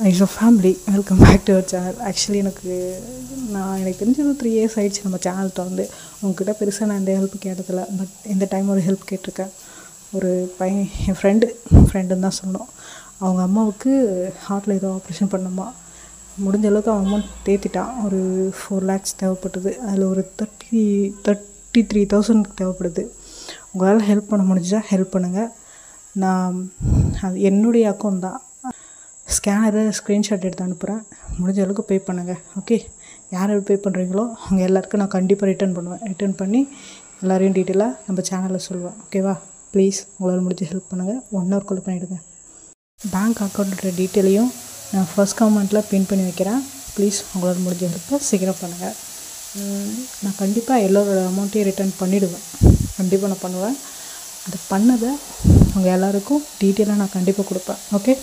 Ice of family welcome back to our channel. Actually எனக்கு தெரிஞ்ச ஒரு 3 இயர்ஸ் ஆகிடுச்சு நம்ம சேனல் திறந்து. உங்ககிட்ட பெருசாக நான் எந்த ஹெல்ப் கேட்டதில்ல. பட் இந்த டைம் ஒரு ஹெல்ப் கேட்டிருக்கேன். ஒரு பையன் என் ஃப்ரெண்டுன்னு தான் சொல்லணும். அவங்க அம்மாவுக்கு ஹார்ட்டில் ஏதோ ஆப்ரேஷன் பண்ணணுமா. முடிஞ்ச அளவுக்கு அவன் அமௌண்ட் தேத்திட்டான். ஒரு 4 lakhs தேவைப்பட்டது. அதில் ஒரு 33,000 தேவைப்படுது. உங்களால் ஹெல்ப் பண்ண முடிஞ்சால் ஹெல்ப் பண்ணுங்கள். அது என்னுடைய அக்கௌண்ட் தான். ஸ்கேனரை ஸ்க்ரீன்ஷாட் எடுத்து அனுப்புகிறேன். முடிஞ்ச அளவுக்கு பே பண்ணுங்கள். ஓகே, யார் பே பண்ணுறீங்களோ அவங்க எல்லாருக்கும் நான் கண்டிப்பாக ரிட்டர்ன் பண்ணுவேன். ரிட்டர்ன் பண்ணி எல்லோரையும் டீட்டெயிலாக நம்ம சேனலில் சொல்லுவேன். ஓகேவா? ப்ளீஸ் உங்களால் முடிஞ்ச ஹெல்ப் பண்ணுங்கள். 1 hour பண்ணிவிடுங்க. பேங்க் அக்கௌண்ட்டோட டீட்டெயிலையும் நான் ஃபர்ஸ்ட் கமெண்ட்டில் பின் பண்ணி வைக்கிறேன். ப்ளீஸ் உங்களால் முடிஞ்ச ஹெல்ப்பை சீக்கிரம் பண்ணுங்கள். நான் கண்டிப்பாக எல்லோரோட அமௌண்ட்டையும் ரிட்டர்ன் பண்ணிவிடுவேன். கண்டிப்பாக நான் பண்ணுவேன். அது பண்ணதை அவங்க எல்லாேருக்கும் டீட்டெயிலாக நான் கண்டிப்பாக கொடுப்பேன். ஓகே.